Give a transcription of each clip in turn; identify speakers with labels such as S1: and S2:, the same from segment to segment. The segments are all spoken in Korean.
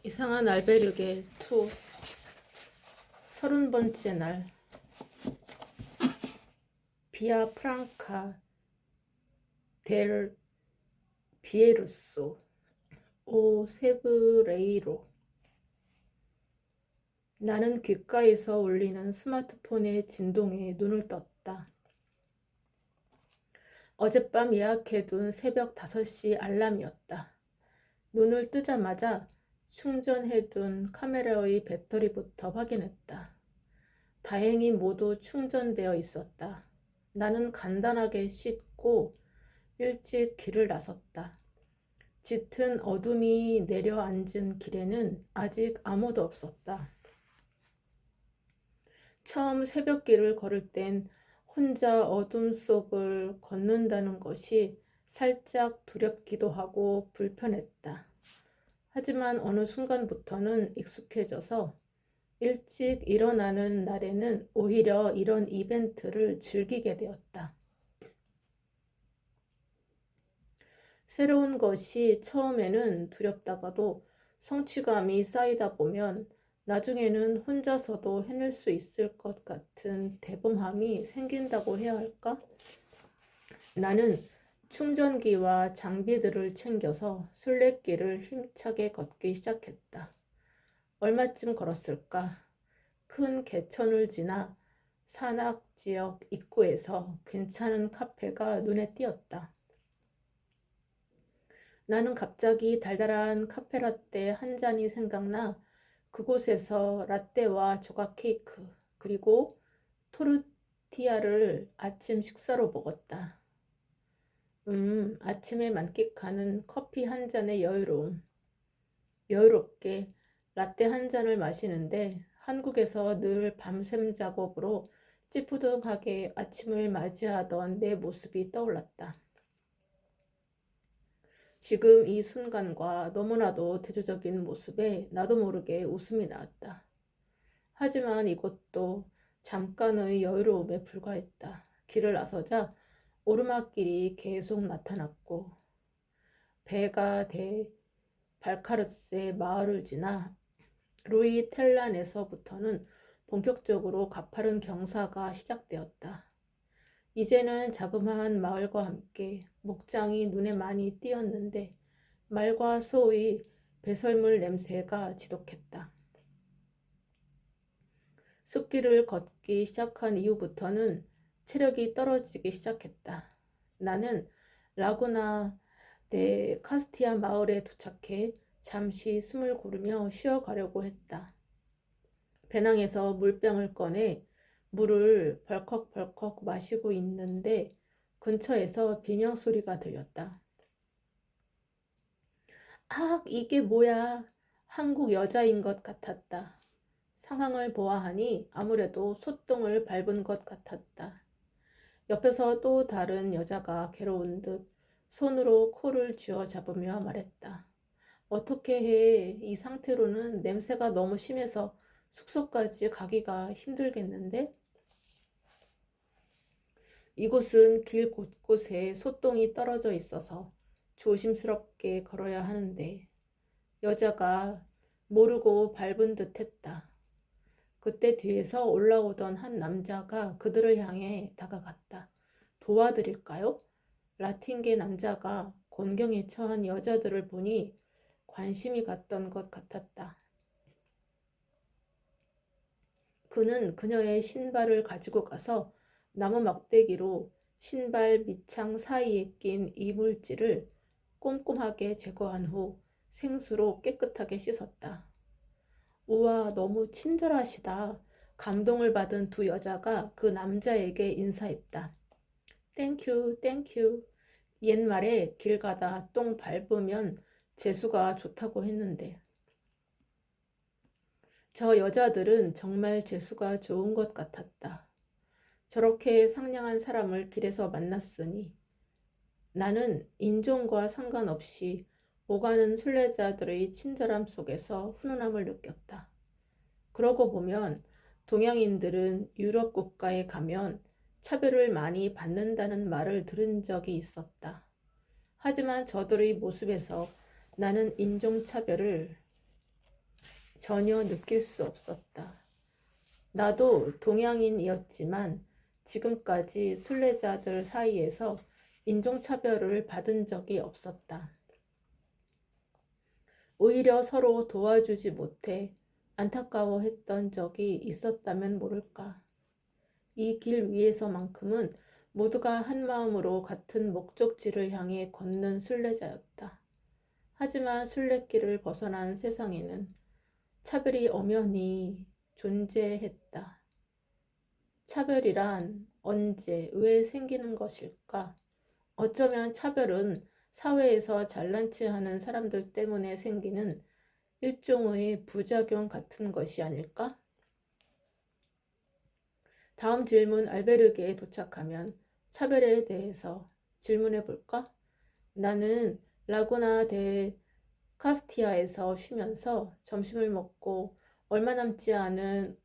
S1: 이상한 알베르게 2 30번째 날. 비아 프랑카 델 비에르소 오 세브레이로. 나는 귓가에서 울리는 스마트폰의 진동에 눈을 떴다. 어젯밤 예약해둔 새벽 5시 알람이었다. 눈을 뜨자마자 충전해둔 카메라의 배터리부터 확인했다. 다행히 모두 충전되어 있었다. 나는 간단하게 씻고 일찍 길을 나섰다. 짙은 어둠이 내려앉은 길에는 아직 아무도 없었다. 처음 새벽길을 걸을 땐 혼자 어둠 속을 걷는다는 것이 살짝 두렵기도 하고 불편했다. 하지만 어느 순간부터는 익숙해져서 일찍 일어나는 날에는 오히려 이런 이벤트를 즐기게 되었다. 새로운 것이 처음에는 두렵다가도 성취감이 쌓이다 보면 나중에는 혼자서도 해낼 수 있을 것 같은 대범함이 생긴다고 해야 할까? 나는 충전기와 장비들을 챙겨서 순례길을 힘차게 걷기 시작했다. 얼마쯤 걸었을까? 큰 개천을 지나 산악지역 입구에서 괜찮은 카페가 눈에 띄었다. 나는 갑자기 달달한 카페라떼 한 잔이 생각나 그곳에서 라떼와 조각 케이크 그리고 토르티아를 아침 식사로 먹었다. 아침에 만끽하는 커피 한 잔의 여유로움. 여유롭게 라떼 한 잔을 마시는데 한국에서 늘 밤샘 작업으로 찌뿌둥하게 아침을 맞이하던 내 모습이 떠올랐다. 지금 이 순간과 너무나도 대조적인 모습에 나도 모르게 웃음이 나왔다. 하지만 이것도 잠깐의 여유로움에 불과했다. 길을 나서자 오르막길이 계속 나타났고 배가 대 발카르스의 마을을 지나 루이 텔란에서부터는 본격적으로 가파른 경사가 시작되었다. 이제는 자그마한 마을과 함께 목장이 눈에 많이 띄었는데 말과 소의 배설물 냄새가 지독했다. 숲길을 걷기 시작한 이후부터는 체력이 떨어지기 시작했다. 나는 라구나 데 카스티아 마을에 도착해 잠시 숨을 고르며 쉬어가려고 했다. 배낭에서 물병을 꺼내 물을 벌컥벌컥 마시고 있는데 근처에서 비명 소리가 들렸다. 아, 이게 뭐야? 한국 여자인 것 같았다. 상황을 보아하니 아무래도 소똥을 밟은 것 같았다. 옆에서 또 다른 여자가 괴로운 듯 손으로 코를 쥐어 잡으며 말했다. 어떻게 해? 이 상태로는 냄새가 너무 심해서 숙소까지 가기가 힘들겠는데? 이곳은 길 곳곳에 소똥이 떨어져 있어서 조심스럽게 걸어야 하는데 여자가 모르고 밟은 듯 했다. 그때 뒤에서 올라오던 한 남자가 그들을 향해 다가갔다. 도와드릴까요? 라틴계 남자가 곤경에 처한 여자들을 보니 관심이 갔던 것 같았다. 그는 그녀의 신발을 가지고 가서 나무 막대기로 신발 밑창 사이에 낀 이물질을 꼼꼼하게 제거한 후 생수로 깨끗하게 씻었다. 우와, 너무 친절하시다. 감동을 받은 두 여자가 그 남자에게 인사했다. 땡큐, 땡큐. 옛말에 길 가다 똥 밟으면 재수가 좋다고 했는데 저 여자들은 정말 재수가 좋은 것 같았다. 저렇게 상냥한 사람을 길에서 만났으니 나는 인종과 상관없이 오가는 순례자들의 친절함 속에서 훈훈함을 느꼈다. 그러고 보면 동양인들은 유럽 국가에 가면 차별을 많이 받는다는 말을 들은 적이 있었다. 하지만 저들의 모습에서 나는 인종차별을 전혀 느낄 수 없었다. 나도 동양인이었지만 지금까지 순례자들 사이에서 인종차별을 받은 적이 없었다. 오히려 서로 도와주지 못해 안타까워했던 적이 있었다면 모를까. 이 길 위에서만큼은 모두가 한마음으로 같은 목적지를 향해 걷는 순례자였다. 하지만 순례길을 벗어난 세상에는 차별이 엄연히 존재했다. 차별이란 언제, 왜 생기는 것일까? 어쩌면 차별은 사회에서 잘난 체 하는 사람들 때문에 생기는 일종의 부작용 같은 것이 아닐까? 다음 질문 알베르게에 도착하면 차별에 대해서 질문해 볼까? 나는 라구나 데 카스티아에서 쉬면서 점심을 먹고 얼마 남지 않은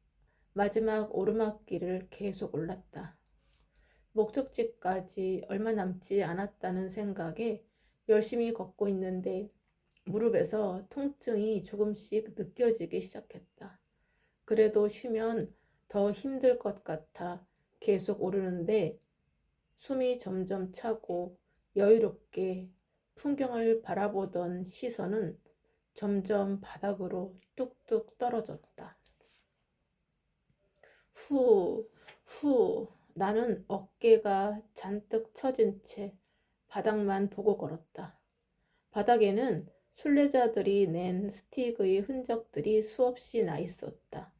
S1: 마지막 오르막길을 계속 올랐다. 목적지까지 얼마 남지 않았다는 생각에 열심히 걷고 있는데 무릎에서 통증이 조금씩 느껴지기 시작했다. 그래도 쉬면 더 힘들 것 같아 계속 오르는데 숨이 점점 차고 여유롭게 풍경을 바라보던 시선은 점점 바닥으로 뚝뚝 떨어졌다. 나는 어깨가 잔뜩 처진 채 바닥만 보고 걸었다. 바닥에는 순례자들이 낸 스틱의 흔적들이 수없이 나 있었다.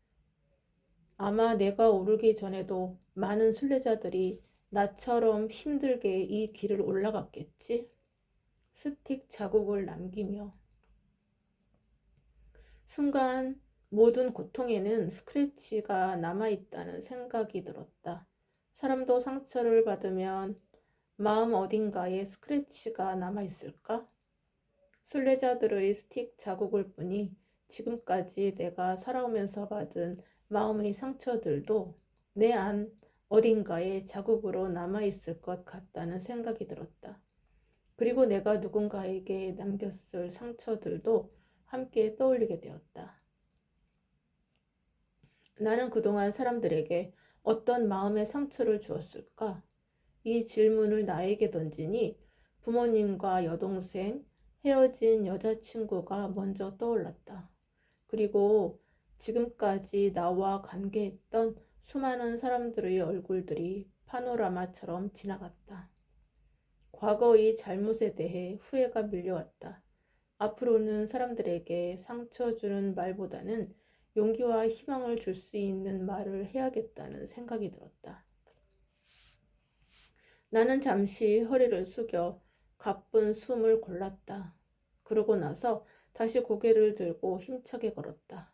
S1: 아마 내가 오르기 전에도 많은 순례자들이 나처럼 힘들게 이 길을 올라갔겠지? 스틱 자국을 남기며. 순간 모든 고통에는 스크래치가 남아있다는 생각이 들었다. 사람도 상처를 받으면 마음 어딘가에 스크래치가 남아있을까? 순례자들의 스틱 자국을 보니 지금까지 내가 살아오면서 받은 마음의 상처들도 내 안 어딘가에 자국으로 남아있을 것 같다는 생각이 들었다. 그리고 내가 누군가에게 남겼을 상처들도 함께 떠올리게 되었다. 나는 그동안 사람들에게 어떤 마음의 상처를 주었을까? 이 질문을 나에게 던지니 부모님과 여동생, 헤어진 여자친구가 먼저 떠올랐다. 그리고 지금까지 나와 관계했던 수많은 사람들의 얼굴들이 파노라마처럼 지나갔다. 과거의 잘못에 대해 후회가 밀려왔다. 앞으로는 사람들에게 상처 주는 말보다는 용기와 희망을 줄 수 있는 말을 해야겠다는 생각이 들었다. 나는 잠시 허리를 숙여 가쁜 숨을 골랐다. 그러고 나서 다시 고개를 들고 힘차게 걸었다.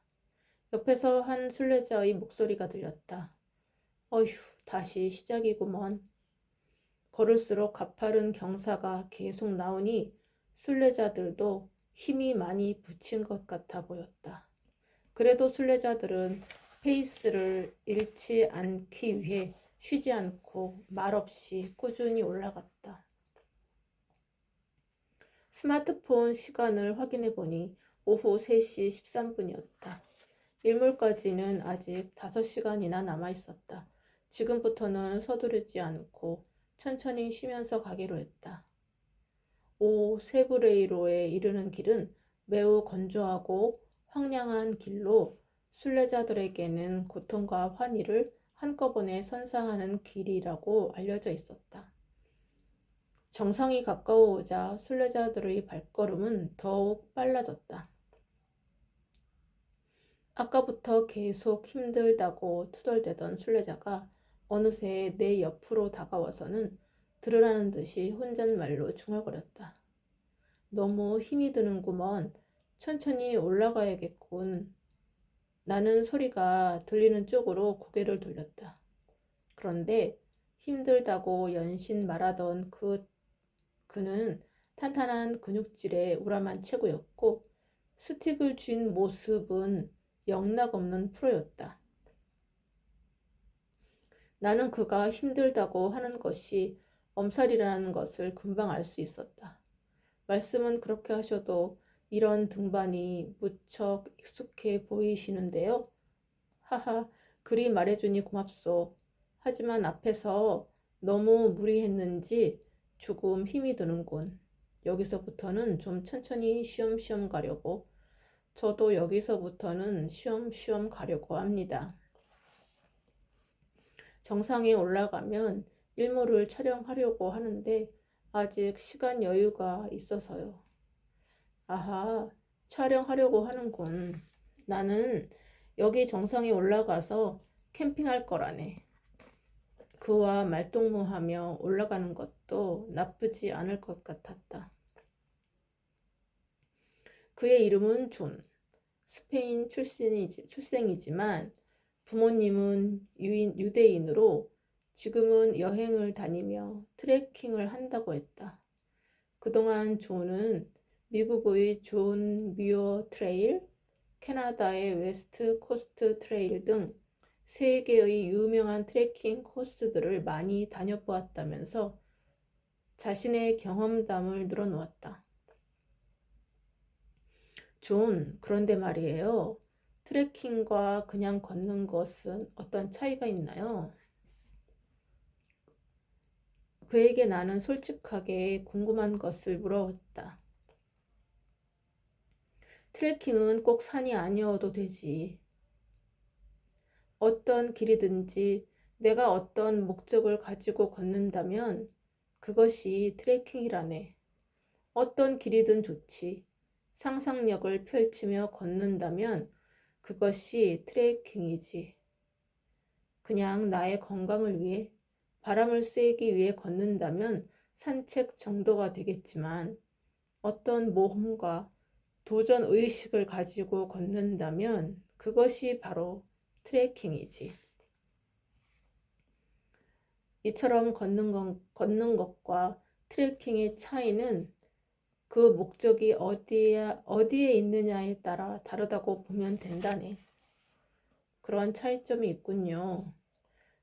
S1: 옆에서 한 순례자의 목소리가 들렸다. 어휴, 다시 시작이구먼. 걸을수록 가파른 경사가 계속 나오니 순례자들도 힘이 많이 붙인 것 같아 보였다. 그래도 순례자들은 페이스를 잃지 않기 위해 쉬지 않고 말없이 꾸준히 올라갔다. 스마트폰 시간을 확인해 보니 오후 3시 13분이었다. 일몰까지는 아직 5시간이나 남아 있었다. 지금부터는 서두르지 않고 천천히 쉬면서 가기로 했다. 세브레이로에 이르는 길은 매우 건조하고 황량한 길로 순례자들에게는 고통과 환희를 한꺼번에 선사하는 길이라고 알려져 있었다. 정상이 가까워오자 순례자들의 발걸음은 더욱 빨라졌다. 아까부터 계속 힘들다고 투덜대던 순례자가 어느새 내 옆으로 다가와서는 들으라는 듯이 혼잣말로 중얼거렸다. 너무 힘이 드는구먼. 천천히 올라가야겠군. 나는 소리가 들리는 쪽으로 고개를 돌렸다. 그런데 힘들다고 연신 말하던 그는 탄탄한 근육질의 우람한 체구였고 스틱을 쥔 모습은 영락없는 프로였다. 나는 그가 힘들다고 하는 것이 엄살이라는 것을 금방 알 수 있었다. 말씀은 그렇게 하셔도 이런 등반이 무척 익숙해 보이시는데요. 하하, 그리 말해주니 고맙소. 하지만 앞에서 너무 무리했는지 조금 힘이 드는군. 여기서부터는 좀 천천히 쉬엄쉬엄 가려고. 저도 여기서부터는 쉬엄쉬엄 가려고 합니다. 정상에 올라가면 일몰을 촬영하려고 하는데 아직 시간 여유가 있어서요. 아하, 촬영하려고 하는군. 나는 여기 정상에 올라가서 캠핑할 거라네. 그와 말동무하며 올라가는 것도 나쁘지 않을 것 같았다. 그의 이름은 존. 스페인 출생이지만 부모님은 유대인으로 지금은 여행을 다니며 트레킹을 한다고 했다. 그동안 존은 미국의 존 뮤어 트레일, 캐나다의 웨스트 코스트 트레일 등 세계의 유명한 트레킹 코스들을 많이 다녀보았다면서 자신의 경험담을 늘어놓았다. 존, 그런데 말이에요. 트레킹과 그냥 걷는 것은 어떤 차이가 있나요? 그에게 나는 솔직하게 궁금한 것을 물어봤다. 트레킹은 꼭 산이 아니어도 되지. 어떤 길이든지 내가 어떤 목적을 가지고 걷는다면 그것이 트레킹이라네. 어떤 길이든 좋지. 상상력을 펼치며 걷는다면 그것이 트레킹이지. 그냥 나의 건강을 위해 바람을 쐬기 위해 걷는다면 산책 정도가 되겠지만 어떤 모험과 도전 의식을 가지고 걷는다면 그것이 바로 트레킹이지. 이처럼 걷는 것과 트레킹의 차이는 그 목적이 어디에 있느냐에 따라 다르다고 보면 된다네. 그런 차이점이 있군요.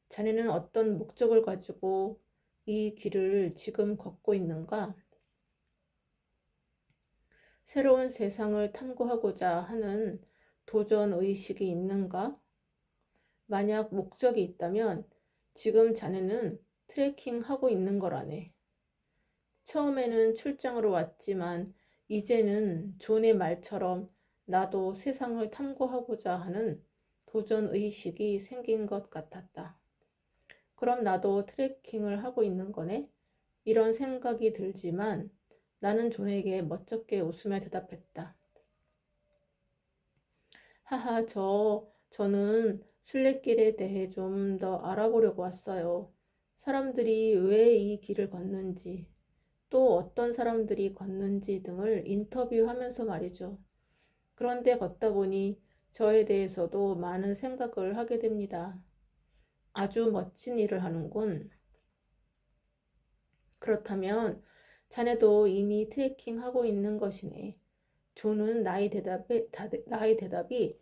S1: 자네는 어떤 목적을 가지고 이 길을 지금 걷고 있는가? 새로운 세상을 탐구하고자 하는 도전 의식이 있는가? 만약 목적이 있다면 지금 자네는 트레킹하고 있는 거라네. 처음에는 출장으로 왔지만 이제는 존의 말처럼 나도 세상을 탐구하고자 하는 도전 의식이 생긴 것 같았다. 그럼 나도 트레킹을 하고 있는 거네? 이런 생각이 들지만 나는 존에게 멋쩍게 웃으며 대답했다. 하하, 저는 순례길에 대해 좀 더 알아보려고 왔어요. 사람들이 왜 이 길을 걷는지, 또 어떤 사람들이 걷는지 등을 인터뷰하면서 말이죠. 그런데 걷다 보니 저에 대해서도 많은 생각을 하게 됩니다. 아주 멋진 일을 하는군. 그렇다면 자네도 이미 트레킹하고 있는 것이네. 존은 나의 대답이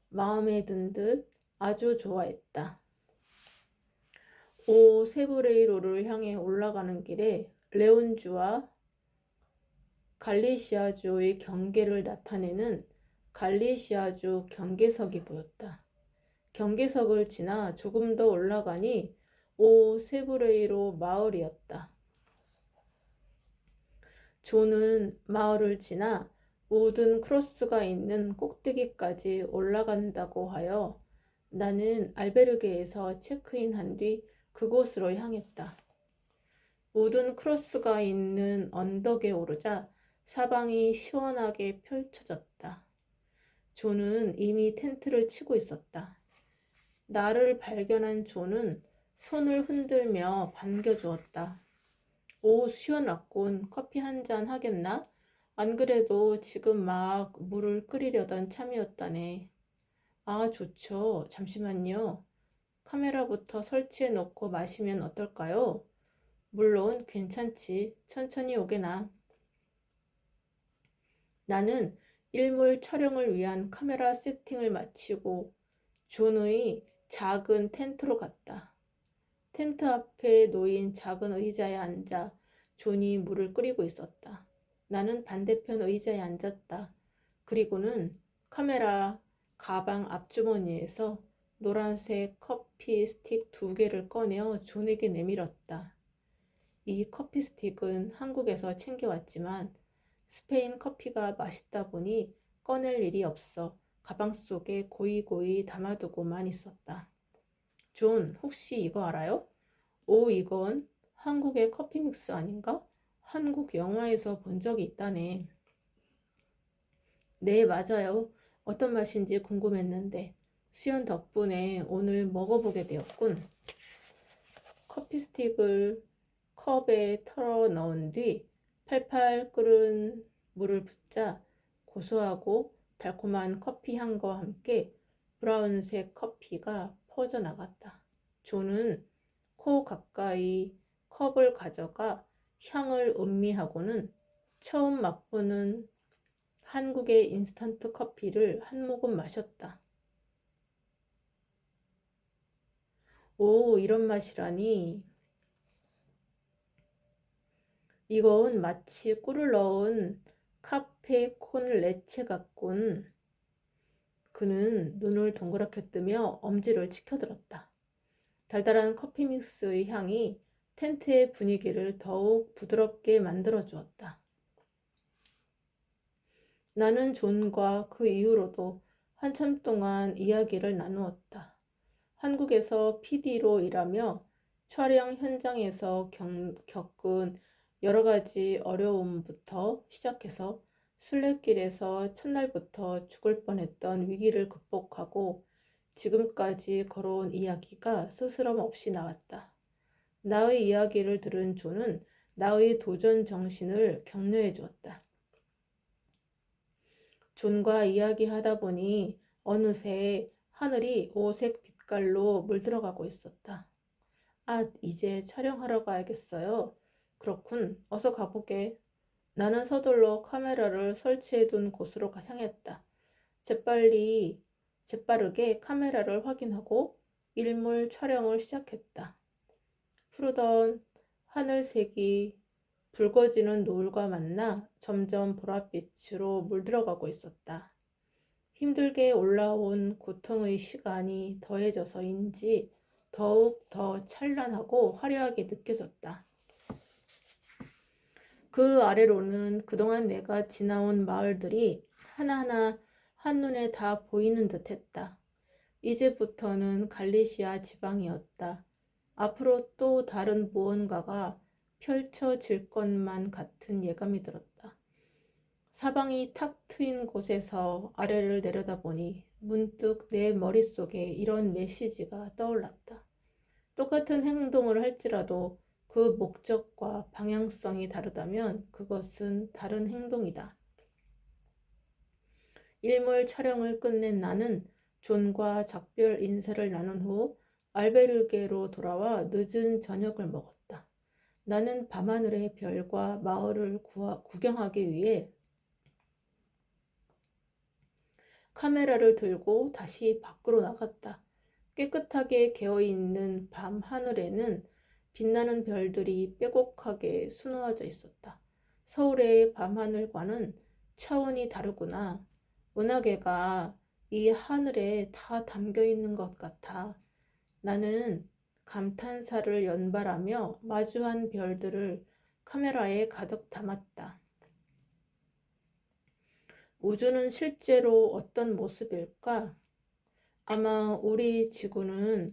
S1: 마음에 든 듯 아주 좋아했다. 오 세브레이로를 향해 올라가는 길에 레온주와 갈리시아주의 경계를 나타내는 갈리시아주 경계석이 보였다. 경계석을 지나 조금 더 올라가니 오 세브레이로 마을이었다. 존은 마을을 지나 우든 크로스가 있는 꼭대기까지 올라간다고 하여 나는 알베르게에서 체크인한 뒤 그곳으로 향했다. 우든 크로스가 있는 언덕에 오르자 사방이 시원하게 펼쳐졌다. 존은 이미 텐트를 치고 있었다. 나를 발견한 존은 손을 흔들며 반겨주었다. 오, 시원하군. 커피 한 잔 하겠나? 안 그래도 지금 막 물을 끓이려던 참이었다네. 아, 좋죠. 잠시만요. 카메라부터 설치해 놓고 마시면 어떨까요? 물론 괜찮지. 천천히 오게나. 나는 일몰 촬영을 위한 카메라 세팅을 마치고 존의 작은 텐트로 갔다. 텐트 앞에 놓인 작은 의자에 앉아 존이 물을 끓이고 있었다. 나는 반대편 의자에 앉았다. 그리고는 카메라 가방 앞주머니에서 노란색 커피 스틱 2개를 꺼내어 존에게 내밀었다. 이 커피 스틱은 한국에서 챙겨왔지만 스페인 커피가 맛있다 보니 꺼낼 일이 없어 가방 속에 고이고이 담아두고만 있었다. 존, 혹시 이거 알아요? 오, 이건 한국의 커피 믹스 아닌가? 한국 영화에서 본 적이 있다네. 네, 맞아요. 어떤 맛인지 궁금했는데 수연 덕분에 오늘 먹어보게 되었군. 커피 스틱을 컵에 털어 넣은 뒤 팔팔 끓은 물을 붓자 고소하고 달콤한 커피 향과 함께 브라운색 커피가 퍼져나갔다. 존은 코 가까이 컵을 가져가 향을 음미하고는 처음 맛보는 한국의 인스턴트 커피를 한 모금 마셨다. 오, 이런 맛이라니. 이건 마치 꿀을 넣은 카페 콘 레체 같군. 그는 눈을 동그랗게 뜨며 엄지를 치켜들었다. 달달한 커피 믹스의 향이 텐트의 분위기를 더욱 부드럽게 만들어 주었다. 나는 존과 그 이후로도 한참 동안 이야기를 나누었다. 한국에서 PD로 일하며 촬영 현장에서 겪은 여러 가지 어려움부터 시작해서 순례길에서 첫날부터 죽을 뻔했던 위기를 극복하고 지금까지 걸어온 이야기가 스스럼 없이 나왔다. 나의 이야기를 들은 존은 나의 도전 정신을 격려해 주었다. 존과 이야기하다 보니 어느새 하늘이 오색 빛깔로 물들어가고 있었다. 아, 이제 촬영하러 가야겠어요. 그렇군. 어서 가보게. 나는 서둘러 카메라를 설치해둔 곳으로 향했다. 재빠르게 카메라를 확인하고 일몰 촬영을 시작했다. 푸르던 하늘색이 붉어지는 노을과 만나 점점 보랏빛으로 물들어가고 있었다. 힘들게 올라온 고통의 시간이 더해져서인지 더욱 더 찬란하고 화려하게 느껴졌다. 그 아래로는 그동안 내가 지나온 마을들이 하나하나 한눈에 다 보이는 듯 했다. 이제부터는 갈리시아 지방이었다. 앞으로 또 다른 무언가가 펼쳐질 것만 같은 예감이 들었다. 사방이 탁 트인 곳에서 아래를 내려다보니 문득 내 머릿속에 이런 메시지가 떠올랐다. 똑같은 행동을 할지라도 그 목적과 방향성이 다르다면 그것은 다른 행동이다. 일몰 촬영을 끝낸 나는 존과 작별 인사를 나눈 후 알베르게로 돌아와 늦은 저녁을 먹었다. 나는 밤하늘의 별과 마을을 구경하기 위해 카메라를 들고 다시 밖으로 나갔다. 깨끗하게 개어있는 밤 하늘에는 빛나는 별들이 빼곡하게 수놓아져 있었다. 서울의 밤하늘과는 차원이 다르구나. 은하계가 이 하늘에 다 담겨있는 것 같아. 나는 감탄사를 연발하며 마주한 별들을 카메라에 가득 담았다. 우주는 실제로 어떤 모습일까? 아마 우리 지구는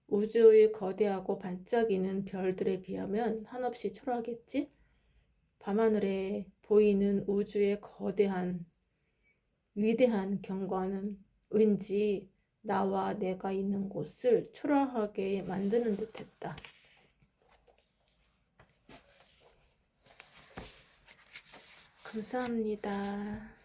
S1: 우주의 거대하고 반짝이는 별들에 비하면 한없이 초라하겠지? 밤하늘에 보이는 우주의 거대한 위대한 경관은 왠지 나와 내가 있는 곳을 초라하게 만드는 듯했다. 감사합니다.